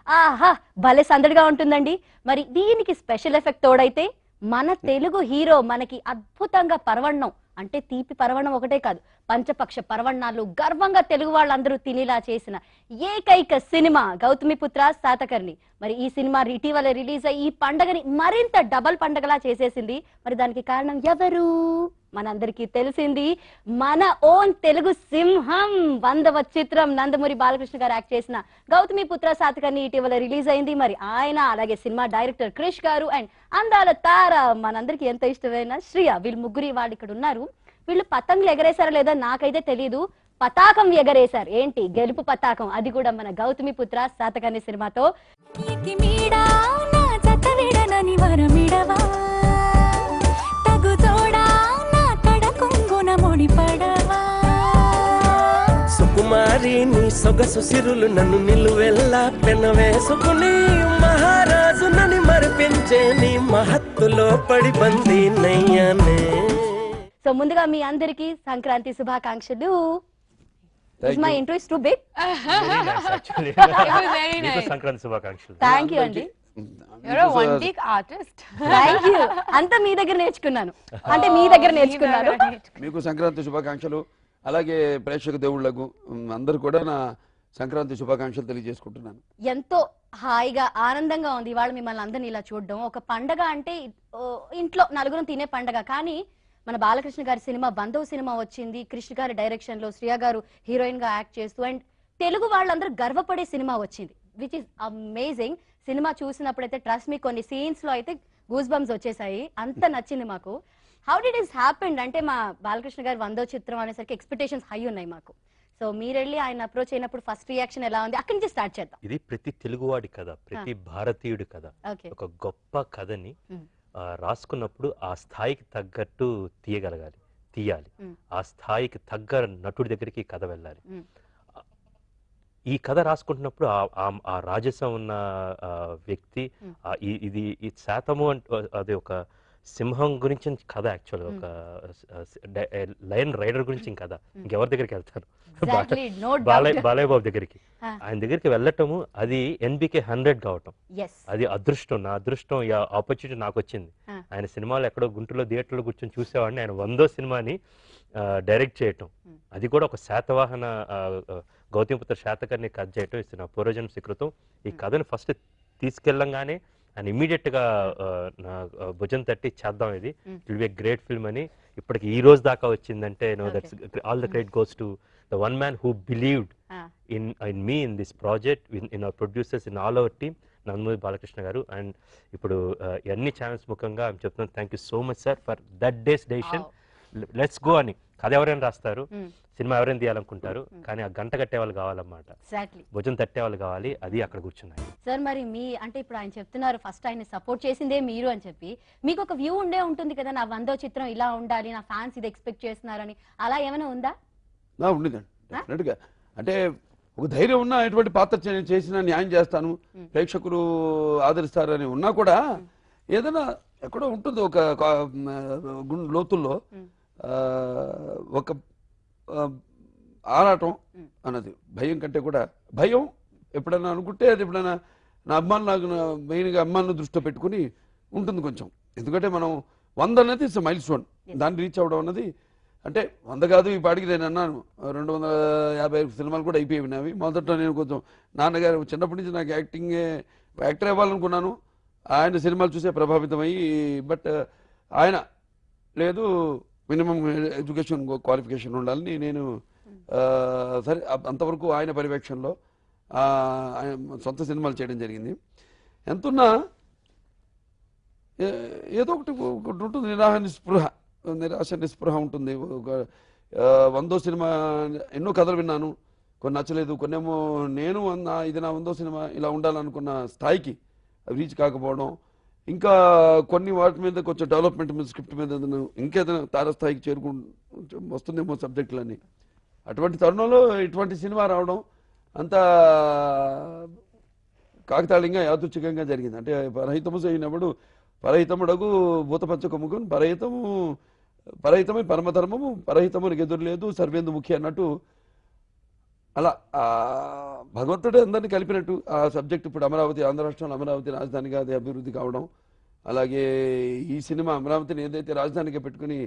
ఆహా భలే సందడిగా ఉంటుందండి. మరి దీనికి స్పెషల్ ఎఫెక్ట్ తోడైతే మన తెలుగు హీరో మనకి అద్భుతంగా పరవణం అంటే తీపి పరవణం ఒకటే కాదు, పంచపక్ష పరవణాలు గర్వంగా తెలుగు వాళ్ళందరూ తినేలా చేసిన ఏకైక సినిమా గౌతమిపుత్ర శాతకర్ణి. మరి ఈ సినిమా ఇటీవల రిలీజ్ అయ్యి ఈ పండగని మరింత డబల్ పండగలా చేసేసింది. మరి దానికి కారణం ఎవరు? మనందరికీ తెలిసింది, మన ఓన్ తెలుగు సింహం 100వ చిత్రం నందమూరి బాలకృష్ణ గారు యాక్ట్ చేసిన గౌతమిపుత్ర శాతకర్ణి ఇటీవల రిలీజ్ అయింది. మరి ఆయన అలాగే సినిమా డైరెక్టర్ క్రిష్ గారు అండ్ అందాల తార మనందరికి ఎంత ఇష్టమైన శ్రియ, వీళ్ళు ముగ్గురు వాళ్ళు ఇక్కడ ఉన్నారు. వీళ్ళు పతంగులు ఎగరేశారో లేదో నాకైతే తెలియదు, పతాకం ఎగరేశారు. ఏంటి గెలుపు పతాకం, అది కూడా మన గౌతమిపుత్ర శాతకర్ణి సినిమాతో. సుకుమారి నీ సొగసు సిరులు నన్ను నిలువెల్లా పెనవేసుకుని మహారాజు నన్ను మరిపించే నీ మహత్తులో పడి బందీ నయ్యానే. సో ముందుగా మీ అందరికి సంక్రాంతి శుభాకాంక్షలు. My intro is too big. Very nice, actually. It was very nice. Sankranti శుభాకాంక్షలు. థ్యాంక్ యూ అండి. You're a one take artist. Thank you. అంతా మీ దగ్గర నేర్చుకున్నాను, అంటే మీ దగ్గర నేర్చుకున్నాను. మీకు సంక్రాంతి శుభాకాంక్షలు. అలాగే ప్రేక్షక దేవుళ్లకు అందరూ కూడా నా సంక్రాంతి శుభాకాంక్షలు తెలియజేసుకుంటున్నాను. ఎంతో హాయిగా ఆనందంగా ఉంది ఇవాళ మిమ్మల్ని అందరినీ ఇలా చూడడం. ఒక పండగ అంటే ఇంట్లో నలుగురం తినే పండగ, కానీ మన బాలకృష్ణ గారి సినిమా 100వ సినిమా వచ్చింది. కృష్ణ గారి డైరెక్షన్ లో శ్రియ గారు హీరోయిన్ గా యాక్ట్ చేస్తూ అండ్ తెలుగు వాళ్ళందరూ గర్వపడే సినిమా వచ్చింది, విచ్ ఇస్ అమేజింగ్. సినిమా చూసినప్పుడైతే ట్రస్ట్ మీ కొన్ని సీన్స్ లో అయితే గూస్ బంప్స్ వచ్చేసాయి, అంత నచ్చింది మాకు. హౌ డిడ్ ఇస్ హ్యాపెండ్ అంటే మా బాలకృష్ణ గారి 100వ చిత్రం అనేసరికి ఎక్స్పెక్టేషన్స్ హై ఉన్నాయి మాకు. సో మీరు వెళ్ళి ఆయన అప్రోచ్ అయినప్పుడు ఫస్ట్ రియాక్షన్ ఎలా ఉంది, అక్కడి నుంచి స్టార్ట్ చేద్దాం. ఇది ప్రతి తెలుగువాడి కథ, ప్రతి భారతీయుడి కథ. ఒక గొప్ప కథని రాసుకున్నప్పుడు ఆ స్థాయికి తగ్గట్టు తీయాలి. ఆ స్థాయికి తగ్గ నటుడి దగ్గరికి కథ వెళ్ళాలి. ఈ కథ రాసుకుంటున్నప్పుడు ఆ రాజసం ఉన్న వ్యక్తి ఇది శాతము అంటే అది ఒక సింహం గురించి కథ, యాక్చువల్ ఒక లయన్ రైడర్ గురించి కథ. ఇంకెవరి దగ్గరికి వెళ్తారు? బాలయ్య బాబు దగ్గరికి. ఆయన దగ్గరికి వెళ్ళటము అది NBK 100 కావటం, అది అదృష్టం. నా అదృష్టం, ఆపర్చునిటీ నాకు వచ్చింది. ఆయన సినిమాలు ఎక్కడో గుంటూరులో థియేటర్లో కూర్చొని చూసేవాడిని. ఆయన 100వ సినిమాని డైరెక్ట్ చేయటం, అది కూడా ఒక శాతవాహన గౌతమిపుత్ర శాతకర్ణి కథ చేయటం ఇస్తున్న పూర్వజన్మ సుకృతం. ఈ కథను ఫస్ట్ తీసుకెళ్ళంగానే ఆయన ఇమీడియట్ గా నా భుజం తట్టి చేద్దాం, ఇది it will be a great film అని. ఇప్పటికి ఈ రోజు దాకా వచ్చిందంటే that's all the credit goes to the one man who believed in me, in this project, in our producers, in all our team, Nandamuri Balakrishna గారు. అండ్ ఇప్పుడు అన్ని ఛానల్స్ ముఖంగా చెప్తున్నాను, thank you so much sir for that days decision. Let's go అని. కథ ఎవరైనా రాస్తారు, cinema ఎవరైనా తీయాలనుకుంటారు, కానీ ఆ గంట కట్టే వాళ్ళు కావాలన్నమాట, భుజం తట్టే వాళ్ళు కావాలి. అది అక్కడ కూర్చున్నాయి. సార్ మరి మీ అంటే ఇప్పుడు ఆయన చెప్తున్నారు ఫస్ట్ ఆయన సపోర్ట్ చేసిందే మీరు అని చెప్పి, మీకు ఒక వ్యూ ఉండే ఉంటుంది కదా, నా 100వ చిత్రం ఇలా ఉండాలి, నా ఫ్యాన్స్ ఇది ఎక్స్పెక్ట్ చేస్తున్నారని, అలా ఏమైనా ఉందా? ఉండేదండి. అంటే ఒక ధైర్యం ఉన్న ఎటువంటి పాత్ర చేసిన న్యాయం చేస్తాను, ప్రేక్షకులు ఆదరిస్తారని ఉన్నా కూడా ఏదైనా ఎక్కడో ఉంటుంది ఒక లోతుల్లో ఒక ఆరాటం అన్నది. భయం కంటే కూడా భయం ఎప్పుడైనా అనుకుంటే అది ఎప్పుడైనా నా అమ్మాయిలు నాకు మెయిన్గా అమ్మాయిలను దృష్టిలో పెట్టుకుని ఉంటుంది కొంచెం. ఎందుకంటే మనం 100 అనేది ఇట్స్ మైల్ స్టోన్, దాన్ని రీచ్ అవ్వడం అన్నది. అంటే 100 కాదు, ఈ పాటికి నేను అన్నాను 250 సినిమాలు కూడా అయిపోయి నావి. మొదట నేను కొంచెం నాన్నగారు చిన్నప్పటి నుంచి నాకు యాక్టర్ అవ్వాలనుకున్నాను, ఆయన సినిమాలు చూసే ప్రభావితమయ్యి. బట్ ఆయన లేదు, మినిమం ఎడ్యుకేషన్ క్వాలిఫికేషన్ ఉండాలని నేను సరే అంతవరకు ఆయన పర్యవేక్షణలో ఆయన సొంత సినిమాలు చేయడం జరిగింది. ఎంతున్నా ఏదో ఒకటి ఉంటుంది, నిరాశ నిస్పృహ ఉంటుంది. ఒక 100వ సినిమా ఎన్నో కథలు విన్నాను, కొన్ని నచ్చలేదు, కొన్నేమో నేను ఇది నా 100వ సినిమా ఇలా ఉండాలనుకున్న స్థాయికి రీచ్ కాకపోవడం, ఇంకా కొన్ని వాటి మీద కొంచెం డెవలప్మెంట్ మీద స్క్రిప్ట్ మీద ఇంకేదైనా తారస్థాయికి వస్తుందేమో సబ్జెక్టులన్నీ. అటువంటి తరుణంలో ఇటువంటి సినిమా రావడం అంతా కాకతాళీయంగా యాదృచ్ఛికంగా జరిగింది. అంటే పరహితము చేయనప్పుడు పరహితముడగు భూతపంచకముఖం పరహితమై పరమధర్మము పరహితమునికి ఎదురు లేదు సర్వేందు ముఖ్య అన్నట్టు అలా భగవంతుడే అందరినీ కలిపినట్టు ఆ సబ్జెక్ట్ ఇప్పుడు అమరావతి, ఆంధ్ర రాష్ట్రంలో అమరావతి రాజధానిగా అది అభివృద్ధి కావడం, అలాగే ఈ సినిమా అమరావతిని ఏదైతే రాజధానిగా పెట్టుకుని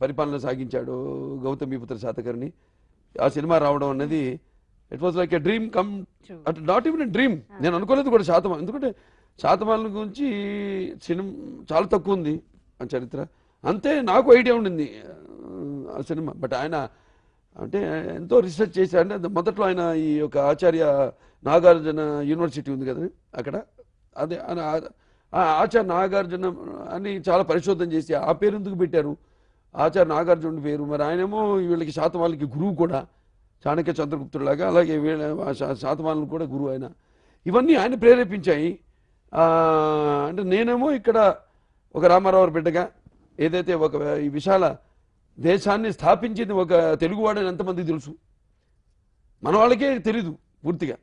పరిపాలన సాగించాడో గౌతమిపుత్ర శాతకర్ణి, ఆ సినిమా రావడం అనేది it was like a dream come, not even a dream. నేను అనుకోలేదు కూడా శాతమానం, ఎందుకంటే శాతమానం గురించి సినిమా చాలా తక్కువ ఉంది ఆ చరిత్ర, అంతే నాకు ఐడియా ఉండింది ఆ సినిమా. బట్ ఆయన అంటే ఎంతో రీసెర్చ్ చేశారు. అంటే మొదట్లో ఆయన ఈ యొక్క ఆచార్య నాగార్జున యూనివర్సిటీ ఉంది కదా అక్కడ, అదే ఆచార్య నాగార్జున అని చాలా పరిశోధన చేసి ఆ పేరు ఎందుకు పెట్టారు, ఆచార్య నాగార్జునుడి పేరు. మరి ఆయనేమో వీళ్ళకి శాతవాళ్ళకి గురువు కూడా, చాణక్య చంద్రగుప్తుడిలాగా, అలాగే వీళ్ళ శాతవాళ్ళను కూడా గురువు ఆయన. ఇవన్నీ ఆయన ప్రేరేపించాయి. అంటే నేనేమో ఇక్కడ ఒక రామారావు బిడ్డగా ఏదైతే ఒక ఈ విశాల దేశాన్ని స్థాపించింది ఒక తెలుగువాడని ఎంతమందికి తెలుసు, మన వాళ్ళకే తెలీదు పూర్తిగా.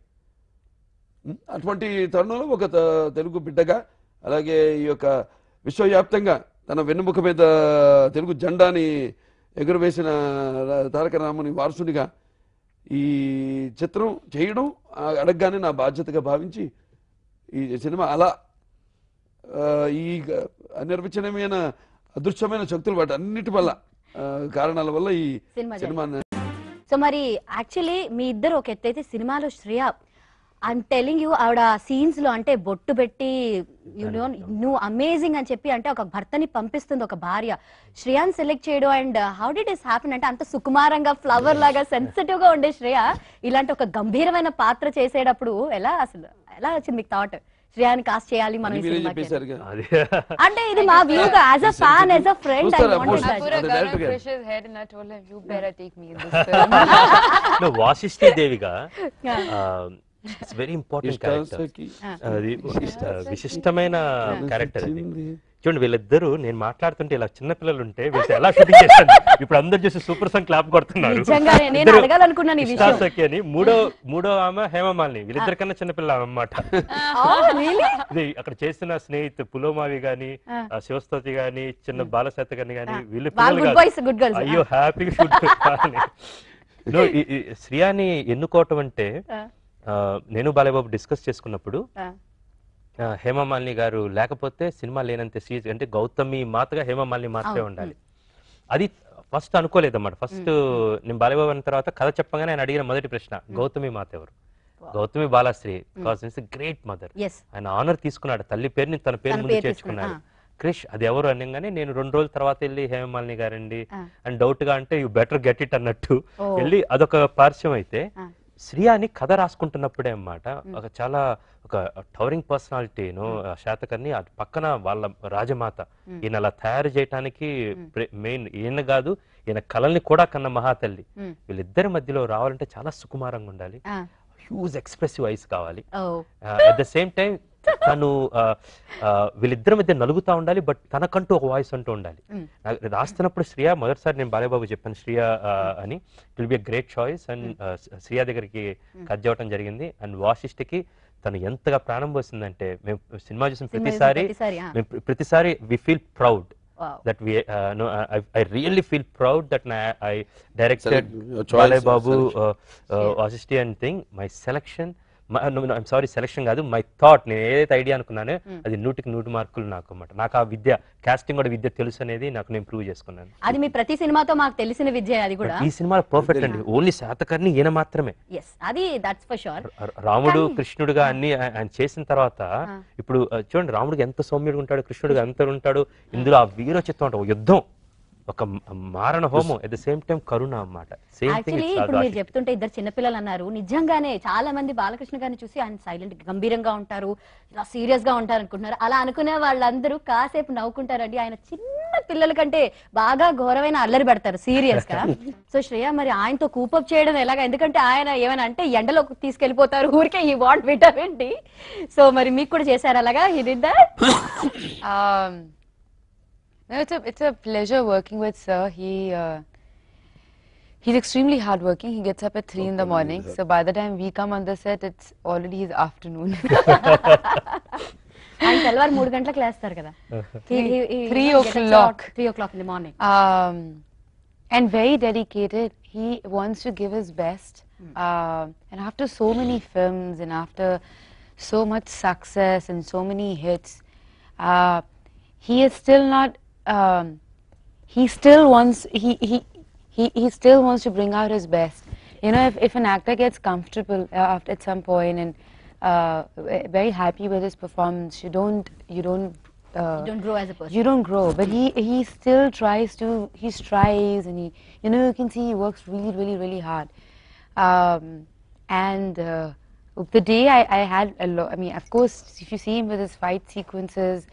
అటువంటి తరుణంలో ఒక తెలుగు బిడ్డగా, అలాగే ఈ యొక్క విశ్వవ్యాప్తంగా తన వెన్నుముక మీద తెలుగు జెండాని ఎగురవేసిన తారక రాముని వారసునిగా ఈ చిత్రం చేయడం అడగగానే నా బాధ్యతగా భావించి ఈ సినిమా అలా ఈ అనిర్వచనమైన అదృశ్యమైన శక్తులు వాటి అన్నిటి వల్ల కారణాల వల్ల ఈ సినిమా. సో మరి యాక్చువల్లీ మీ ఇద్దరు ఒక ఎత్తైతే సినిమాలో శ్రేయ ఐఎమ్ టెలింగ్ యూ, ఆవిడ సీన్స్ లో అంటే బొట్టు పెట్టి నువ్వు అమేజింగ్ అని చెప్పి అంటే ఒక భర్తని పంపిస్తుంది ఒక భార్య, శ్రేయాని సెలెక్ట్ చేయడం. And how did is happen అంటే అంత సుకుమారంగా ఫ్లవర్ లాగా సెన్సిటివ్ గా ఉండే శ్రేయ ఇలాంటి ఒక గంభీరమైన పాత్ర చేసేటప్పుడు ఎలా వచ్చింది మీకు థాట్, శ్రేయాని కాస్ట్ చేయాలి మనం ఈ సినిమాకి? అంటే ఇది మా view as a fan, as a friend, I wanted that. Vasishthi దేవిగా ఇట్స్ వెరీ ఇంపార్టెంట్ క్యారెక్టర్, అది విశిష్టమైన క్యారెక్టర్. చూడండి వీళ్ళిద్దరు నేను మాట్లాడుతుంటే ఇలా చిన్న పిల్లలు ఉంటే వీళ్ళు ఎలా షూటింగ్ చేస్తారు, ఇప్పుడు అందరు చూసి సూపర్ సాంగ్ క్లాప్ కొడుతున్నారు. అని మూడో ఆమె హేమమాలిని, వీళ్ళిద్దరికన్నా చిన్నపిల్ల అన్నమాట. అక్కడ చేసిన స్నేహితు పులోమావి గాని, శివస్తోతి గాని, చిన్న బాలశతకర్ణి గాని, వీళ్ళు పిల్లలు అయ్యో హ్యాపీగా షూట్. శ్రియాని ఎన్నుకోవటం అంటే నేను బాలయ్యబాబు డిస్కస్ చేసుకున్నప్పుడు హేమమాలిని గారు లేకపోతే సినిమా లేనంత సీజ్, అంటే గౌతమి మాతగా హేమమాలిని మాత్రమే ఉండాలి. అది ఫస్ట్ అనుకోలేదన్నమాట. ఫస్ట్ నేను బాలయ్యబాబు అన్న తర్వాత కథ చెప్పగానే ఆయన అడిగిన మొదటి ప్రశ్న గౌతమి మాత ఎవరు, గౌతమి బాలాశ్రీ, గ్రేట్ మదర్. ఆయన ఆనర్ తీసుకున్నాడు, తల్లి పేరుని తన పేరు ముందు చేర్చుకున్నాడు. క్రిష్ అది ఎవరు అనగానే నేను 2 రోజుల తర్వాత వెళ్ళి హేమమాలిని గారండి అని డౌట్ గా అంటే యూ బెటర్ గెట్ ఇట్ అన్నట్టు వెళ్ళి అదొక పార్శ్వం. అయితే శ్రియాని కథ రాసుకుంటున్నప్పుడే అన్నమాట ఒక చాలా ఒక టవరింగ్ పర్సనాలిటీను శాతకర్ణి, అది పక్కన వాళ్ళ రాజమాత, ఈయన అలా తయారు చేయటానికి మెయిన్ ఈయన కాదు, ఈయన కళల్ని కూడా కన్న మహాతల్లి. వీళ్ళిద్దరి మధ్యలో రావాలంటే చాలా సుకుమారంగా ఉండాలి, హ్యూజ్ ఎక్స్ప్రెసివ్ ఐస్ కావాలి. అట్ ద సేమ్ టైం తను వీళ్ళిద్దరి మధ్య నలుగుతా ఉండాలి, బట్ తనకంటూ ఒక వాయిస్ అంటూ ఉండాలి. రాస్తున్నప్పుడు శ్రియా మొదటిసారి నేను బాలయ్యబాబు చెప్పాను శ్రియా అని, it will be a great choice. And Shriya దగ్గరికి కట్ చేయడం జరిగింది. అండ్ వాసిష్ఠికి తను ఎంతగా ప్రాణం పోసిందంటే మేము సినిమా చూసిన ప్రతిసారి we feel proud that I really feel proud that I directed Balay Babu Vassishti and thing. My selection, I'm sorry, selection కాదు, మై థాట్, నేను ఏదైతే ఐడియా అనుకున్నానో అది 100కి 100 మార్కులు నాకు అన్నమాట. నాకు ఆ విద్య, కాస్టింగ్ కూడా విద్య తెలుసు అనేది నాకు నేను ప్రూవ్ చేసుకున్నాను. అది మీ ప్రతి సినిమాతో మాకు తెలిసిన విద్య. అది కూడా ఈ సినిమా పర్ఫెక్ట్ అండి, ఓన్లీ శాతకర్ణి ఈయన మాత్రమే. అది దట్స్ ఫర్ షూర్. రాముడు కృష్ణుడుగా అన్ని ఆయన చేసిన తర్వాత ఇప్పుడు చూడండి రాముడికి ఎంత సౌమ్యుడు ఉంటాడు, కృష్ణుడిగా ఎంత ఉంటాడు. ఇందులో ఆ వీరోచిత్వం అంటే యుద్ధం, ఒక మారణ హోమం, అట్ ద సేమ్ టైం కరుణ అన్నమాట. ఇప్పుడు మీరు చెప్తుంటే ఇద్దరు చిన్నపిల్లలు అన్నారు, నిజంగానే చాలా మంది బాలకృష్ణ గారిని చూసి ఆయన సైలెంట్ గంభీరంగా ఉంటారు, ఇలా సీరియస్ గా ఉంటారు అనుకుంటున్నారు. అలా అనుకునే వాళ్ళందరూ కాసేపు నవ్వుకుంటారండి. ఆయన చిన్న పిల్లల కంటే బాగా ఘోరమైన అల్లరి పెడతారు సీరియస్ గా. సో శ్రేయ మరి ఆయనతో కూపప్ చేయడం ఎలాగా, ఎందుకంటే ఆయన ఏమైనా అంటే ఎండలో తీసుకెళ్లిపోతారు ఊరికే, ఈ వాట్ విటమిన్ డి. సో మరి మీకు కూడా చేశారు అలాగా? హి did that. No, it's a pleasure working with sir. He's extremely hardworking. He gets up at 3 in the morning. So by the time we come on the set, it's already his afternoon. ఆయన తెల్లవారు 3 గంటలకు లేస్తారు కదా. 3 o'clock. 3 o'clock in the morning. and very dedicated. He wants to give his best. And after so many films and after so much success and so many hits, he is still not. He still wants. He still wants to bring out his best. You know, if an actor gets comfortable after at some point and very happy with his performance, you don't You don't grow as a person. you don't grow. But he still tries to, he strives, and he, you know, you can see he works really hard. And the day I had a lot, I mean, of course, if you see him with his fight sequences,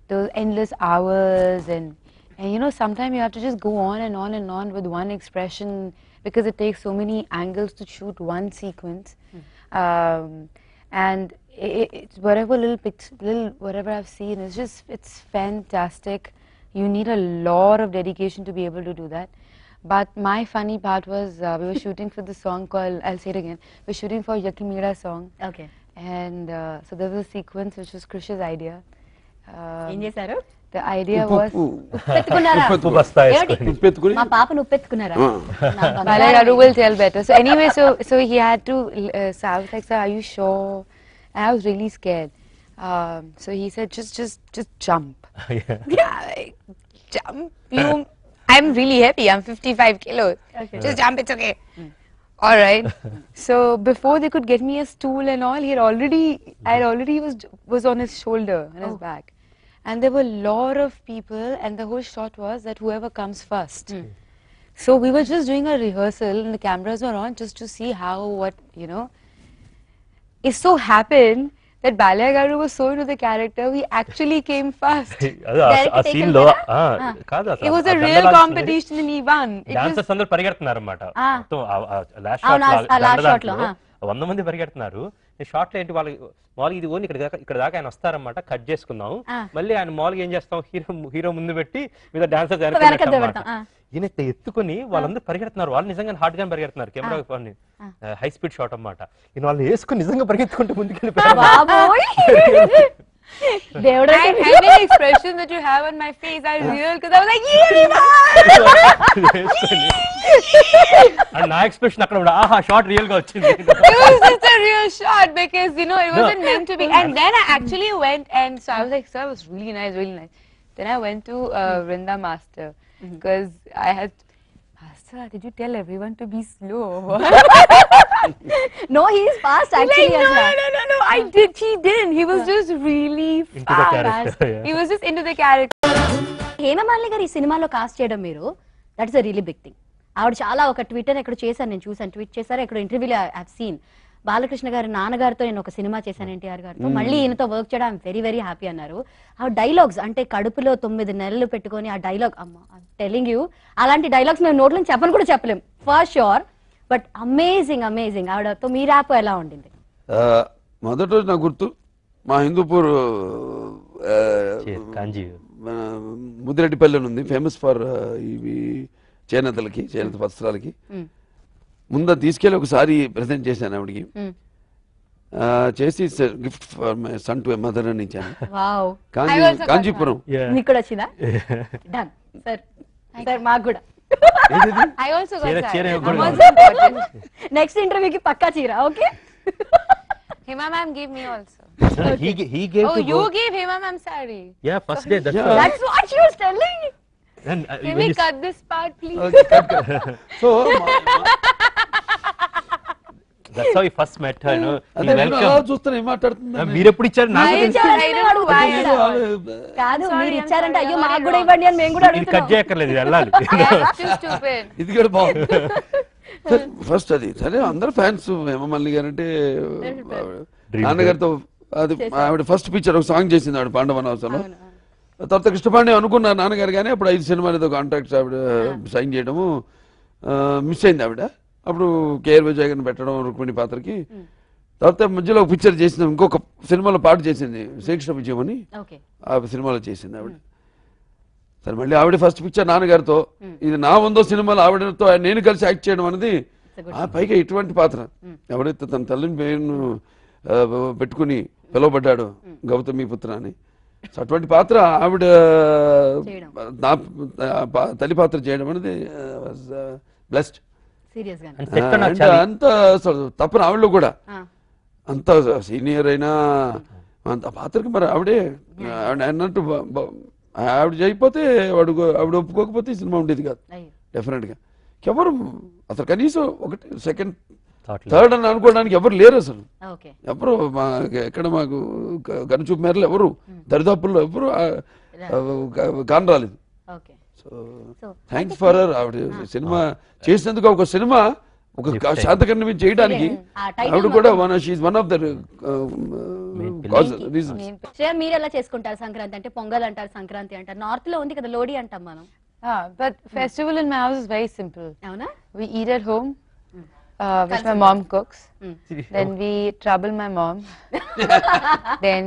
those endless hours, and you know, sometimes you have to just go on and on and on with one expression because it takes so many angles to shoot one sequence. And it's whatever little whatever I've seen, it's fantastic. You need a lot of dedication to be able to do that. But my funny part was we were shooting for the song called, I'll say it again, we're shooting for Yakimira song. Okay. And so there was a sequence which was Krish's idea. ఏం చేశారు? The idea was, ఉప్పెత్తుకున్నారా? ఉప్పు బస్తా ఏమిటి? వేసుకొని. పెట్టుకుని మా పాపను ఉప్పెత్తుకున్నారా? నా బంగారం. Bala Garu will tell better. So anyway, so he had to, so I was like, sir, are you sure? And I was really scared. So he said, just jump. Yeah. Yeah, like, jump. I'm really heavy. I'm 55 kilos. Okay. Just jump. It's okay. All right. So before they could get me a stool and all, I already was on his shoulder and his back, and there were a lot of people, and the whole shot was that whoever comes first. So we were just doing a rehearsal, and the cameras were on just to see what you know. It so happened that Bala Garu was so into the character, we actually came first. అదే ఆ scene లో కాదు It was a real competition and he won. It was dancers అందరూ పరిగెడుతున్నారు అన్నమాట. మొత్తం last అవును, ఆ last shot లో, 100 మంది పరిగెడుతున్నారు. ఈ షాట్ లో ఏంటి వాళ్ళకి మామూలుగా ఇది ఓన్ ఇక్కడ దాకా ఆయన వస్తారన్నమాట, కట్ చేసుకుందాం. మళ్ళీ ఆయన మామూలుగా ఏం చేస్తాం, హీరో ముందు పెట్టి మీద డాన్సర్స్ ఈయన ఎత్తుకుని వాళ్ళందరూ పరిగెడుతున్నారు. వాళ్ళు నిజంగా హార్డ్ గా పరిగెడుతున్నారు. కెమెరా హై స్పీడ్ షాట్ అన్నమాట. ఈయన వాళ్ళు వేసుకుని నిజంగా పరిగెత్తుకుంటూ ముందుకెళ్ళిపోయారు. దేవుడు and the expression that you have on my face, I real because I was like, and నా ఎక్స్ప్రెషన్ అక్కడ కూడా ఆహా షాట్ రియల్ గా వచ్చింది. it was just a real shot because you know it wasn't meant to be. And then I actually went, and so I was like, sir, it was really nice. Then I went to Vrinda Master because I had, Master, did you tell everyone to be slow? No, he is fast actually. Like, no, I did. He didn't. He was just really Into the fast. character, yeah. He was just into the character. Hema Malini గారు ఈ సినిమాలో cast చేయడం మీరు, that is a really big thing. ఆవిడ చాలా ఒక Twitter ఎక్కడ చేశాను, నేను చూసాను, ట్వీట్ చేశారు, ఎక్కడ ఇంటర్వ్యూలో ఐ హావ్ సీన్. బాలకృష్ణ గారి నాన్నగారితో నేను ఒక సినిమా చేశాను, ఎన్టీఆర్ గారితో, మళ్ళీ ఈయనతో వర్క్ చేయడం ఐఎమ్ వెరీ వెరీ హ్యాపీ అన్నారు. ఆ డైలాగ్స్ అంటే కడుపులో 9 నెలలు పెట్టుకొని ఆ డైలాగ్, అమ్మ టెలింగ్ యూ, అలాంటి డైలాగ్స్ మేము నోట్లో చెప్పని కూడా చెప్పలేం ఫర్ షూర్. బట్ అమేజింగ్ ఆవిడతో మీ ర్యాప్ ఎలా ఉండింది? మొదటి రోజు నాకు గుర్తు, మా హిందూపూర్ కాంజీ ముదిరెడ్డిపల్లి ఉంది, ఫేమస్ ఫర్ ఇవి చేనేత వస్త్రాలకి. ముందు తీసుకెళ్ళి ఒకసారి ప్రెజెంట్ చేశాను ఆవిడకి, చేసి gift for my son to mother అని ఇచ్చాను. కాంజీపురం. మీకు కూడా వచ్చిందా? డన్ సార్, సార్ మాకు కూడా. I also got చీర నెక్స్ట్ ఇంటర్వ్యూకి పక్కా చీర. Okay. Hema ma'am gave me also. he gave Oh, you gave Hema ma'am saree. Yeah, first day. That's what she was telling. And Can we cut this part, please? So that's how we first met her, you know. అదే నేను అలా చూస్తాను, ఏం మాట్లాడుతుంది. మీరు ఎప్పుడు ఇచ్చారు నాకు తెలుసు. I don't know why. కాదు, మీరు ఇచ్చారంటే అయ్యో మాకు కూడా ఇవ్వండి అని మేము కూడా ఇది కట్ అడుగుతున్నాం. చేయక్కర్లేదు, ఇది వెళ్ళాలి. That's too stupid. ఇది కూడా బాగుంది. ఫస్ట్ అది సరే, అందరు ఫ్యాన్స్ హేమమాలిని గారు అంటే. నాన్నగారితో అది ఆవిడ ఫస్ట్ పిక్చర్ ఒక సాంగ్ చేసింది ఆవిడ పాండవనాసంలో. తర్వాత కృష్ణపాండే అనుకున్నారు నాన్నగారు, కానీ అప్పుడు 5 సినిమాలతో కాంట్రాక్ట్స్ ఆవిడ సైన్ చేయడము మిస్ అయింది ఆవిడ. అప్పుడు కేఆర్ విజయ్ గారిని పెట్టడం రుక్మిణి పాత్రకి. తర్వాత మధ్యలో ఒక పిక్చర్ చేసింది, ఇంకొక సినిమాలో పాట చేసింది, శ్రీకృష్ణ విజయం అని, ఆ సినిమాలో చేసింది ఆవిడ. సరే మళ్ళీ ఆవిడ ఫస్ట్ పిక్చర్ నాన్నగారితో, ఇది నా 100వ సినిమాలో ఆవిడతో నేను కలిసి యాక్ట్ చేయడం అనేది, పైగా ఇటువంటి పాత్ర. ఎవరైతే తన తల్లిని పేరును పెట్టుకుని పిలువబడ్డాడు గౌతమి పుత్ర అని, సో అటువంటి పాత్ర ఆవిడ చేయడం. నా తల్లి పాత్ర చేయడం అనేది బ్లెస్డ్. సీరియస్ గా And set లో నాకు చాలా అంత అసలు తప్పని ఆవిడలో కూడా అంత సీనియర్ అయినా అంత పాత్రకి మరి ఆవిడే అన్నట్టు ఆవిడ చేయకపోతే ఆవిడ ఒప్పుకోకపోతే ఈ సినిమా ఉండేది కాదు డెఫినెట్ గా. ఎవరు అసలు కనీసం ఒకటి సెకండ్ థర్డ్ అని అనుకోవడానికి ఎవరు లేరు అసలు. ఎవరు ఎక్కడ మాకు కనుచూపు మేరలు ఎవరు దరిదాపుల్లో ఎవరు కాని రాలేదు. So thanks for her. ఆవిడ సినిమా చేసినందుకు ఒక సినిమా ఒక శాతకర్ణి మీద చేయడానికి ఆవిడ కూడా వన్ ఆఫ్ ద రీజన్స్. మీరు ఎలా చేసుకుంటారు సంక్రాంతి? అంటే పొంగల్ అంటారు, సంక్రాంతి అంటారు, నార్త్ లో ఉంది కదా లోడి అంటాం మనం. But festival in my house is very simple. అవునా? We eat at home, which my mom cooks. Then we trouble my mom. Then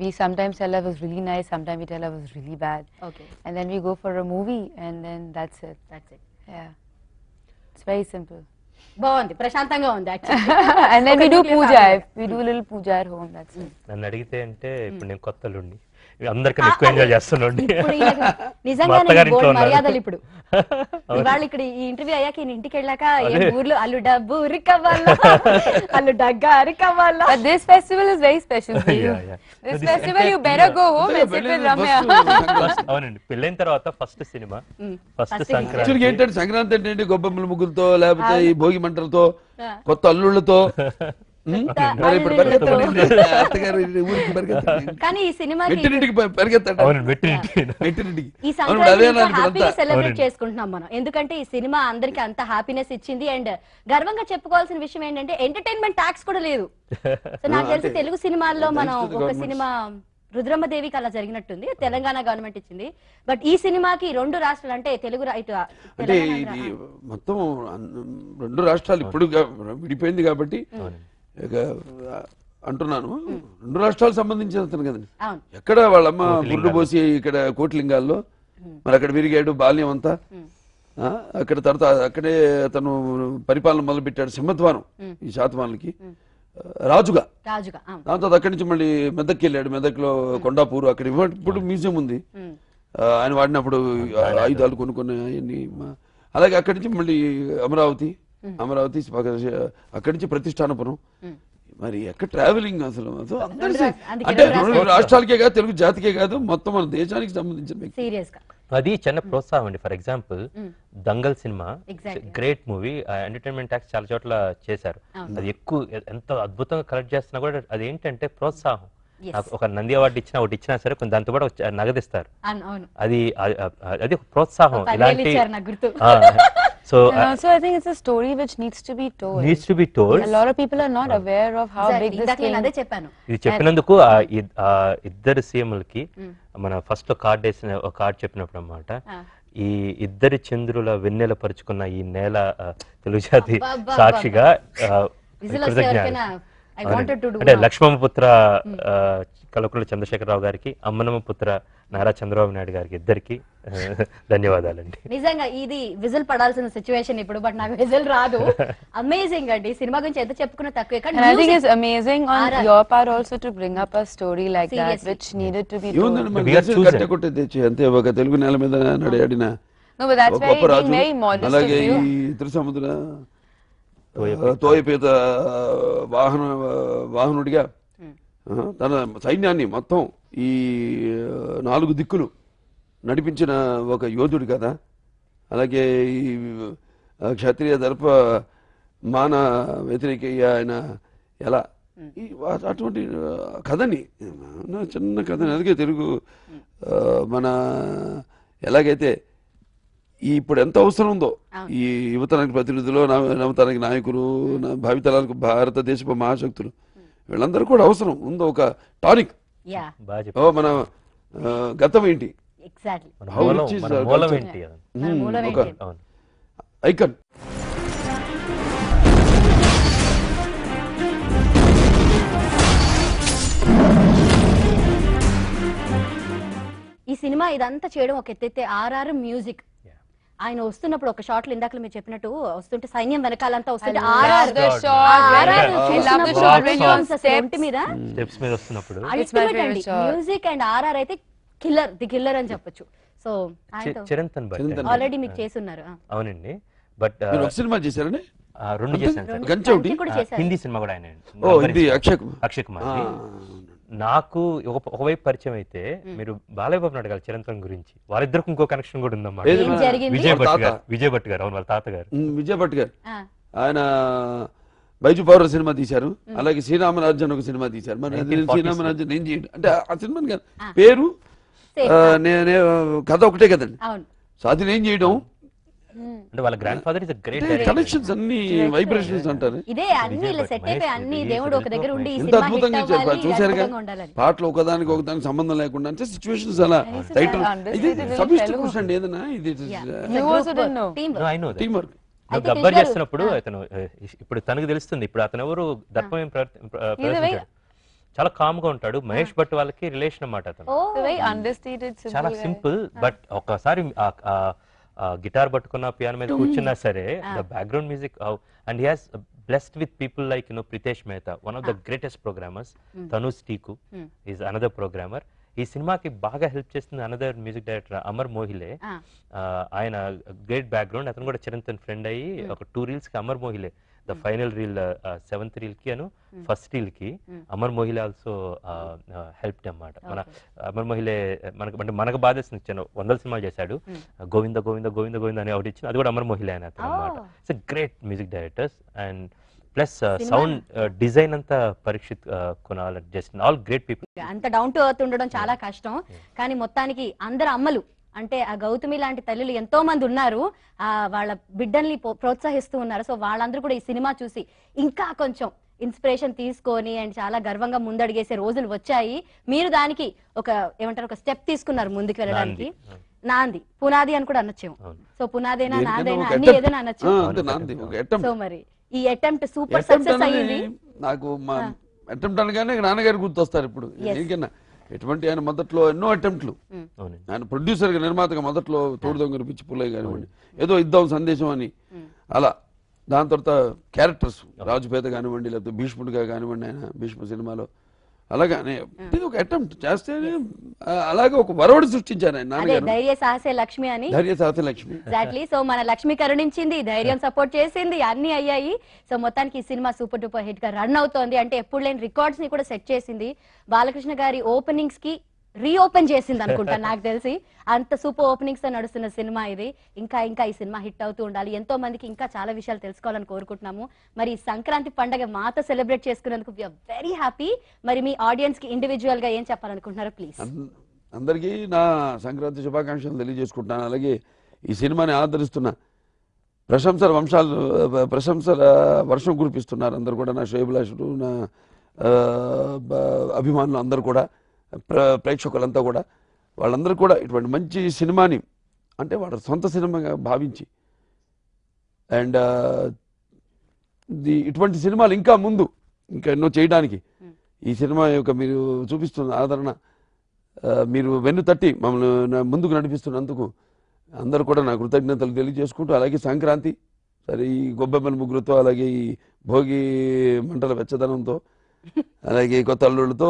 we sometimes tell her it was really nice, sometimes we tell her it was really bad. Okay. And then we go for a movie and then that's it. Yeah. It's very simple. బాగుంది, ప్రశాంతంగా ఉంది. And then we do puja. We do a little puja at home, that's it. నన్ను అడిగితే అంటే ఇప్పుడు నేను కొత్తలుండి అందరికన్నా ఎక్కువ ఎంజాయ్ చేస్తున్నాండి. నిజంగానే మర్యాదలు ఇప్పుడు ఇవాళ ఇక్కడ ఈ ఇంటర్వ్యూ అయ్యాక ఇంటికి వెళ్ళాక ఊర్లో అల్లు డబ్బు ఉరికవ్వాలా, అల్లు దగ్గ అరికవ్వాలా. But this festival is very special for you. This festival you better go home and sit with Ramya. అవునండి, పెళ్ళైన తర్వాత ఫస్ట్ సినిమా, ఫస్ట్ సంక్రాంతి. యాక్చువల్గా ఏంటంటే సంక్రాంతి అంటే గొబ్బెమ్మల ముగ్గులతో లేకపోతే ఈ భోగి మంటలతో కొత్త అల్లుళ్ళతో కానీ ఈ సినిమా సెలబ్రేట్ చేసుకుంటున్నాం మనం, ఎందుకంటే ఈ సినిమా అందరికి అంత హ్యాపీనెస్ ఇచ్చింది. అండ్ గర్వంగా చెప్పుకోవాల్సిన విషయం ఏంటంటే ఎంటర్టైన్మెంట్ ట్యాక్స్ కూడా లేదు. సో నాకు తెలిసి తెలుగు సినిమాల్లో మనం ఒక సినిమా రుద్రమ్మదేవికి అలా జరిగినట్టుంది, తెలంగాణ గవర్నమెంట్ ఇచ్చింది. బట్ ఈ సినిమాకి 2 రాష్ట్రాలు అంటే తెలుగు అంటే ఇది మొత్తం 2 రాష్ట్రాలు ఇప్పుడు విడిపోయింది కాబట్టి అంటున్నాను. 2 రాష్ట్రాలకు సంబంధించిన కదండి. ఎక్కడ వాళ్ళమ్మ గుడ్డు పోసి ఇక్కడ కోటిలింగాల్లో మరి అక్కడ విరిగాడు బాల్యం అంతా. అక్కడ తర్వాత అక్కడే తను పరిపాలన మొదలు పెట్టాడు సింహద్వారం ఈ శాతవాహనులకి రాజుగా. దాని తర్వాత అక్కడి నుంచి మళ్ళీ మెదక్కి వెళ్ళాడు. మెదక్లో కొండాపూర్ అక్కడ ఇప్పుడు మ్యూజియం ఉంది. ఆయన వాడినప్పుడు ఆయుధాలు కొనుక్కున్న అవన్నీ. అలాగే అక్కడి నుంచి మళ్ళీ అమరావతి అక్కడి నుంచి ప్రతిష్టానపురం. మరి ఎక్కడ ట్రావెలింగ్ అసలు అంటే 2 రాష్ట్రాలకే కాదు, తెలుగు జాతికే కాదు, మొత్తం మన దేశానికి సంబంధించిన అది చిన్న ప్రోత్సాహం అండి. For example Dangal cinema great movie, entertainment tax చాలా చోట్ల చేశారు. అది ఎక్కువ ఎంత అద్భుతంగా కలెక్ట్ చేస్తున్నా కూడా అది ఏంటంటే ప్రోత్సాహం. ఒక నంది అవార్డు ఇచ్చినా ఒకటి ఇచ్చినా సరే కొంచెం దాంతో కూడా నగదిస్తారు. అది అది ఒక ప్రోత్సాహం. ఇలాంటి So also I think it's a story which needs to be told. A lot of people are not aware of how big this thing is. ఇది చెప్పినందుకు ఇద్దరు సీఎంలకి మన ఫస్ట్ లో కార్డ్ వేసిన ఒక కార్డ్ చెప్పినప్పుడు అన్నమాట, ఈ ఇద్దరి చంద్రుల వెన్నెల పరుచుకున్న ఈ నేల తెలుగు జాతి సాక్షిగా కృతజ్ఞతలు. అంటే లక్ష్మణ పుత్ర కలకుల చంద్రశేఖరరావు గారికి, అమ్మనమ్మ పుత్ర నారా చంద్రబాబు నాయుడు గారికి ఇద్దరికి ధన్యవాదాలండి. నిజంగా ఇది విజిల్ పడాల్సిన సిచ్యువేషన్ ఇప్పుడు, బట్ నాకు విజిల్ రాదు. అమేజింగ్ అండి, సినిమా గురించి ఎంత చెప్పుకున్నా తక్కువే. And I think it's amazing on your part also to bring up a story like that which needed to be told. అంతే ఒక తెలుగు నేల మీద నడియాడిన. No, but that's very modest. అలాగే ఈ త్రిసముద్ర తోయపేత వాహనుడిగా తన సైన్యాన్ని మొత్తం ఈ 4 దిక్కులు నడిపించిన ఒక యోధుడు కదా. అలాగే ఈ క్షత్రియ దర్ప మాన వ్యతిరేక ఆయన ఎలా అటువంటి కథని, చిన్న కథని, అలాగే తెలుగు మన ఎలాగైతే ఇప్పుడు ఎంత అవసరం ఉందో ఈ యువతరానికి ప్రతినిధులు, నవతరానికి నాయకులు, భావితరాలకు భారతదేశపు మహాశక్తులు, వీళ్ళందరూ కూడా అవసరం ఉందో ఒక టానిక్. మన గతం ఏంటి, ఐకన్. ఈ సినిమా ఇదంతా చేయడం ఒక ఎత్తైతే RR మ్యూజిక్ ఆయన వస్తున్నప్పుడు ఒక షాట్ లో ఇందాక మీరు చెప్పినట్టు వస్తుంటే సైన్యం వెనకాలంతా వస్తుంటే I love the shot. I love the shot when you're on ఒంటి మీద స్టెప్స్ మీద వస్తున్నప్పుడు It's my favorite shot. Music and RR అయితే ది కిల్లర్ అని చెప్పొచ్చు. సో చిరంతన్ భట్ ఆల్రెడీ మీకు చేసి ఉన్నారు. అవునండి. బట్ మీరు ఒక సినిమా చేశారండి? రెండు చేశాను సార్. గంచె ఒకటి కూడా చేశారు. హిందీ సినిమా కూడా ఆయన ఓ ఇది అక్షయ్ కుమార్. నాకు ఒకవైపు పరిచయం అయితే మీరు బాలయ్య బాబుని అడగాలి చిరంతన్ గురించి. వాళ్ళిద్దరికి ఇంకో కనెక్షన్ కూడా ఉందన్నమాట. ఏది? ఏం జరిగింది? విజయ్ భట్ గారు అవును వాళ్ళ తాతగారు. విజయ్ భట్ గారు ఆ, ఆయన బైజు పౌర సినిమా తీశారు, అలాగే శ్రీరామరాజ్యం ఒక సినిమా తీశారు. మరి అది 1940s. శ్రీరామరాజ్యం నేను చేయడం అంటే ఆ సినిమా కాదు, పేరు కథ ఒకటే కదండి. అవును. సో అది నేను చేయడం అంటే వాళ్ళ grand father is a great connections అన్ని వైబ్రేషన్స్ అంటారు. ఇదే అన్ని ఇలా సెట్ అయిపోయి అన్ని దేవుడు ఒక దగ్గర ఉండి ఈ ఎంత సినిమా అద్భుతంగా హిట్ చేశారు అవ్వాలి, చూసారుగా, అద్భుతంగా ఉండాలని. పాటలు ఒకదానికి సంబంధం లేకుండా అంటే సిచ్యువేషన్స్ అలా టైటిల్ ఇది సమిష్టి కృషి అండి. ఏదైనా ఇది You also didn't know. Team work. I know team work. అయితే గబ్బర్ కృష్ణ గారు- చేస్తున్నప్పుడు అతను ఇప్పుడు తనకు తెలుస్తుంది ఇప్పుడు అతను ఎవరు దర్పం ఏం ప్రదర్శించాడు. చాలా కామ్ గా ఉంటాడు. మహేష్ భట్ వాళ్ళకి రిలేషన్ అన్నమాట అతను. ఓ, The very understated, చాలా simple guy. సింపుల్ బట్ ఒకసారి గిటార్ పట్టుకున్న పియానో మీద కూర్చున్నా సరే the background music and he has blessed with people like Pritesh Mehta, one of the greatest programmers. Tanush Tiku is another programmer. ఈ సినిమాకి బాగా help చేస్తుంది అనదర్ మ్యూజిక్ డైరెక్టర్ అమర్ మోహిలే. ఆయన గ్రేట్ బ్యాక్గ్రౌండ్. అతను కూడా చిరంతన్ ఫ్రెండ్ అయ్యి ఒక 2 reels కి Amar Mohile the final reel 7th reel కి అను ఫస్ట్ reel కి అమర్ మోహిలే ఆల్సో హెల్ప్ అన్నమాట. మన అమర్ మోహిలే మనకు బాధ ఇచ్చాను 100 సినిమాలు చేశాడు. గోవింద గోవింద గోవింద గోవింద అని ఒకటి ఇచ్చింది, అది కూడా అమర్ మోహిలే అని అతను అన్నమాట. It's great music directors and plus sound design అంతా పరీక్షిత్ కొనాలి, జస్ట్ ఆల్ గ్రేట్ పీపుల్. అంత డౌన్ టు ఎర్త్ ఉండడం చాలా కష్టం. కానీ మొత్తానికి అందరు అమ్మలు అంటే ఆ గౌతమి లాంటి తల్లులు ఎంతో మంది ఉన్నారు, వాళ్ళ బిడ్డల్ని ప్రోత్సహిస్తూ ఉన్నారు. సో వాళ్ళందరూ కూడా ఈ సినిమా చూసి ఇంకా కొంచెం ఇన్స్పిరేషన్ తీసుకొని అండ్ చాలా గర్వంగా ముందడిగేసే రోజులు వచ్చాయి. మీరు దానికి ఒక ఏమంటారు ఒక స్టెప్ తీసుకున్నారు ముందుకు వెళ్ళడానికి. నాంది పునాది అని కూడా అనొచ్చు. సో పునాదేనా నాదైనా అన్ని ఏదైనా అనొచ్చు. సో మరి ఈ అటెంప్ట్ సూపర్ సక్సెస్ అయ్యింది. నాకు మా అటెంప్ట్ అనగానే నాన్నగారు గుర్తొస్తారు ఇప్పుడు. ఎందుకన్నా ఎటువంటి ఆయన మొదట్లో ఎన్నో అటెంప్ట్లు, ఆయన ప్రొడ్యూసర్ గా నిర్మాతగా మొదట్లో తోడు దొంగ పిచ్చి పుల్లయ్య కానివ్వండి, ఏదో ఇద్దాం సందేశం అని అలా. దాని తర్వాత క్యారెక్టర్స్ రాజుపేద కానివ్వండి, లేకపోతే భీష్ముడిగా కానివ్వండి, ఆయన భీష్మ సినిమాలో అలాగానే ఇది ఒక అటెంప్ట్ చేస్తే అలాగే ఒక వరవడి సృష్టించారు ఆయన నాన్నగారు. ధైర్య సాహసే లక్ష్మి అని. ధైర్య సాహసే లక్ష్మి ఎగ్జాక్ట్లీ. సో మన లక్ష్మి కరుణించింది, ధైర్యం సపోర్ట్ చేసింది, అన్ని అయ్యాయి. సో మొత్తానికి ఈ సినిమా సూపర్ డూపర్ హిట్ గా రన్ అవుతోంది. అంటే ఎప్పుడు లేని రికార్డ్స్ ని కూడా సెట్ చేసింది. బాలకృష్ణ గారి ఓపెనింగ్స్ కి రీఓపెన్ చేసింది అనుకుంటా నాకు తెలిసి. అంత సూపర్ ఓపెనింగ్స్ తో నడుస్తున్న సినిమా ఇది. ఇంకా ఇంకా ఈ సినిమా హిట్ అవుతూ ఉండాలి. ఎంతో మందికి ఇంకా చాలా విషయాలు తెలుసుకోవాలని కోరుకుంటున్నాము. మరి సంక్రాంతి పండుగ మాతో సెలబ్రేట్ చేసుకున్నందుకు వి ఆర్ వెరీ హ్యాపీ. మరి మీ ఆడియన్స్ కి ఇండివిజువల్ గా ఏం చెప్పాలనుకుంటున్నారో ప్లీజ్. అందరికీ నా సంక్రాంతి శుభాకాంక్షలు తెలియజేసుకుంటున్నాను. అలాగే ఈ సినిమాని ఆదరిస్తున్న ప్రశంసల వర్షం కురిపిస్తున్నారు అందరు కూడా. నా శ్రేయభిలాషులు, నా అభిమానులు అందరూ కూడా, ప్రేక్షకులంతా కూడా, వాళ్ళందరూ కూడా ఇటువంటి మంచి సినిమాని అంటే వాళ్ళ సొంత సినిమాగా భావించి అండ్ ఇటువంటి సినిమాలు ఇంకా ముందు ఇంకా ఎన్నో చేయడానికి ఈ సినిమా యొక్క మీరు చూపిస్తున్న ఆదరణ, మీరు వెన్ను తట్టి మమ్మల్ని ముందుకు నడిపిస్తున్నందుకు అందరూ కూడా నా కృతజ్ఞతలు తెలియజేసుకుంటూ, అలాగే సంక్రాంతి సరే ఈ గొబ్బెమ్మల ముగ్గురుతో, అలాగే ఈ భోగి మంటల వెచ్చదనంతో, అలాగే కొత్త అల్లుళ్ళతో,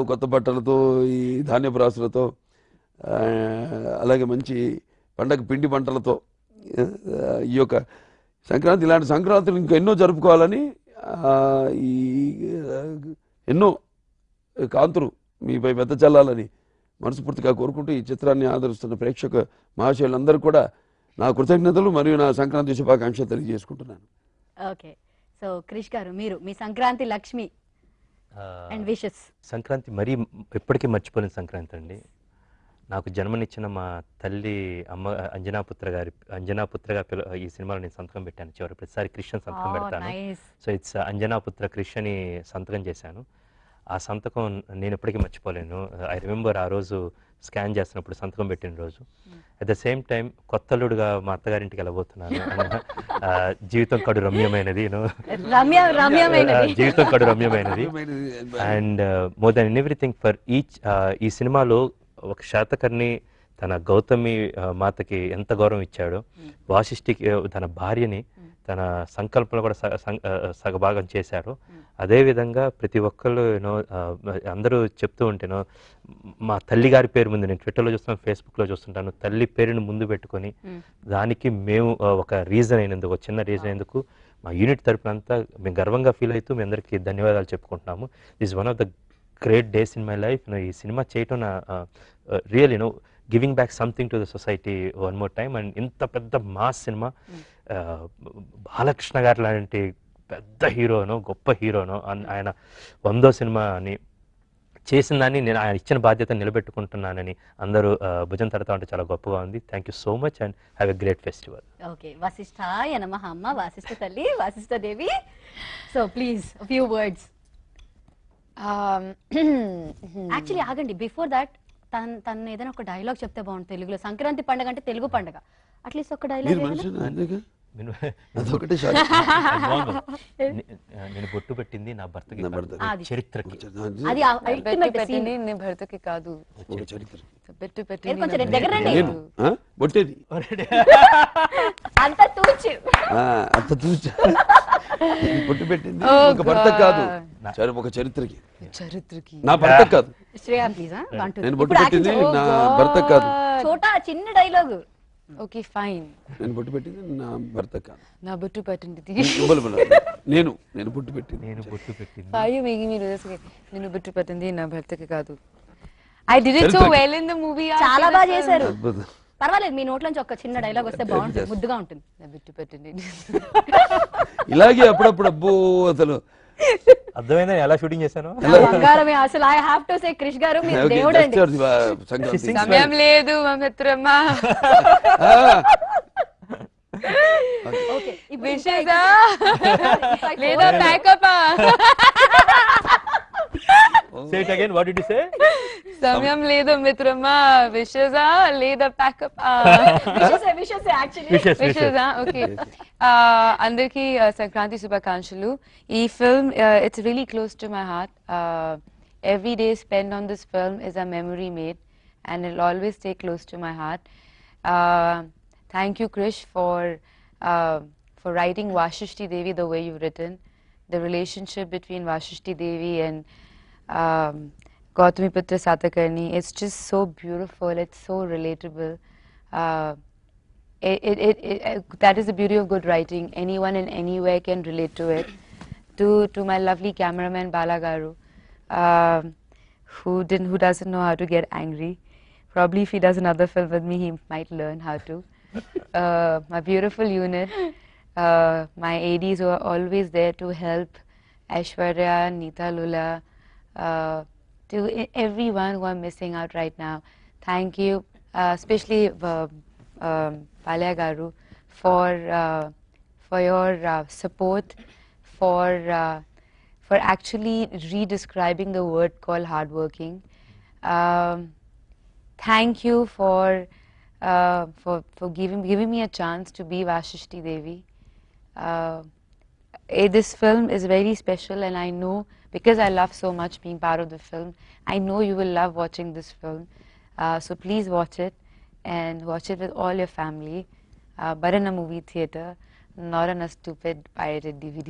కొత్త బట్టలతో, ఈ ధాన్యపు రాసులతో, అలాగే మంచి పండగ పిండి వంటలతో ఈ యొక్క సంక్రాంతి ఇలాంటి సంక్రాంతులు ఇంకా ఎన్నో జరుపుకోవాలని, ఈ ఎన్నో కాంతులు మీపై పెద్ద చల్లాలని మనస్ఫూర్తిగా కోరుకుంటూ ఈ చిత్రాన్ని ఆదరిస్తున్న ప్రేక్షక మహాశయులందరూ కూడా నా కృతజ్ఞతలు మరియు నా సంక్రాంతి శుభాకాంక్షలు తెలియజేసుకుంటున్నాను. ఓకే. సో క్రిష్ గారు మీరు మీ సంక్రాంతి లక్ష్మి అండ్ విషెస్. సంక్రాంతి మరీ ఎప్పటికీ మర్చిపోలేని సంక్రాంతి అండి. నాకు జన్మనిచ్చిన మా తల్లి అంజనాపుత్రగా ఈ సినిమాలో నేను సంతకం పెట్టాను. చివరి ప్రతిసారి క్రిష్ అని సంతకం పెడతాను. సో ఇట్స్ అంజనాపుత్ర క్రిష్ అని సంతకం చేశాను. ఆ సంతకం నేను ఎప్పటికీ మర్చిపోలేను. ఐ రిమెంబర్ ఆ రోజు స్కాన్ చేస్తున్నప్పుడు సంతకం పెట్టిన రోజు. అట్ ద సేమ్ టైం కొత్తల్లుడుగా మా అత్తగారింటికి వెళ్ళబోతున్నాను. జీవితం కడు రమ్యమైనది, జీవితం కడు రమ్యమైనది. And more than everything for each ఈ సినిమాలో ఒక శాతకర్ణి తన గౌతమి మాతకి ఎంత గౌరవం ఇచ్చాడో, వాసిష్ఠికి తన భార్యని తన సంకల్పంలో కూడా సగభాగం చేశారు. అదేవిధంగా ప్రతి ఒక్కళ్ళు అందరూ చెప్తూ ఉంటేనో, మా తల్లి గారి పేరు ముందు, నేను ట్విట్టర్లో చూస్తున్నాను, ఫేస్బుక్లో చూస్తుంటాను, తల్లి పేరుని ముందు పెట్టుకొని దానికి మేము ఒక రీజన్ అయినందుకు, ఒక చిన్న రీజన్ అయినందుకు మా యూనిట్ తరపున అంతా మేము గర్వంగా ఫీల్ అవుతూ మీ అందరికీ ధన్యవాదాలు చెప్పుకుంటున్నాము. This one of the great days in my life. ఈ సినిమా చేయటం real giving back something to the society one more time. And ఇంత పెద్ద మాస్ సినిమా, బాలకృష్ణ గారు లాంటి పెద్ద హీరోను, గొప్ప హీరోను, ఆయన 100వ సినిమాని చేసిన దాన్ని నేను ఆయన ఇచ్చిన బాధ్యత నిలబెట్టుకుంటున్నానని అందరూ భుజం తడతా ఉంటే చాలా గొప్పగా ఉంది. Thank you so much and have a great festival. Okay, వశిష్ఠాయ నమః అమ్మ, వాసిష్ఠ తల్లి, వాసిష్ఠ దేవి. So please few words. Actually ఆగండి, బిఫోర్ దాట్ తను ఏదైనా ఒక డైలాగ్ చెప్తే బాగుంటుంది తెలుగులో. సంక్రాంతి పండుగ అంటే తెలుగు పండుగ, అట్లీస్ట్ ఒక డైలాగ్. నేను బొట్టు పెట్టింది నా భర్తకి, చరిత్రకి. అది పెట్టింది నీ భర్తకి కాదు, పెట్టు పెట్టింది కొంచెం దగ్గర రండి. బొట్టేది అంత తూచు, అంత తూచు. బొట్టు పెట్టింది ఒక భర్త కాదు, ఒక చరిత్రకి. చరిత్రకి నా భర్త కాదు. శ్రేయా ప్లీజ్. నేను బొట్టు పెట్టింది నా భర్త కాదు. చోటా చిన్న డైలాగ్. Okay fine. నేను బొట్టు పెట్టింది నా భర్త కాదు, నా బొట్టు పెట్టింది నేను బొట్టు పెట్టింది. నేను బొట్టు పెట్టింది. నేను బొట్టు పెట్టింది నా భర్తకి కాదు. I did it so well in the movie. చాలా బాగా చేశారు. పర్వాలేదు, మీ నోట్లోంచి ఒక చిన్న డైలాగ్ వస్తే బాగుంటుంది, ముద్దుగా ఉంటుంది. నా బొట్టు పెట్టింది. ఇలాగే అప్పుడప్పుడు అబ్బో అసలు అర్థమైందా ఎలా షూటింగ్ చేశాను? బంగారమే అసలు. I have to say Krish garu మీరు దేవుడండి. సమయం లేదు మా మిత్రమా. ఓకే, విషేసా లేదా pack up? Say it again. What did you say? సమయం లేదు మిత్రమా, విషేసా లేదా ప్యాకప్? విషేసే యాక్చువల్లీ విషేసా. ఓకే, అందరికీ సంక్రాంతి శుభాకాంక్షలు. ఈ film it's really close to my heart. Every day spent on this film is a memory made and it'll always stay close to my heart. Thank you Krish for writing Vashishti Devi the way you've written. The relationship between Vashishti Devi and Gautamiputra Satakarni, it's just so beautiful, it's so relatable. That is the beauty of good writing. Anyone and anywhere can relate to it. To my lovely cameraman Bala Garu, who doesn't know how to get angry. Probably if he does another film with me, he might learn how to. My beautiful unit, my ADs who are always there to help, Aishwarya, Neeta Lula, to everyone who are missing out right now. Thank you, especially Palya Garu for your support, for actually redescribing the word called hardworking. Thank you for giving me a chance to be Vashishti Devi. This film is very special, and I know because I love so much being part of the film, I know you will love watching this film. So please watch it, and watch it with all your family, but in a movie theater, not on a stupid pirated DVD.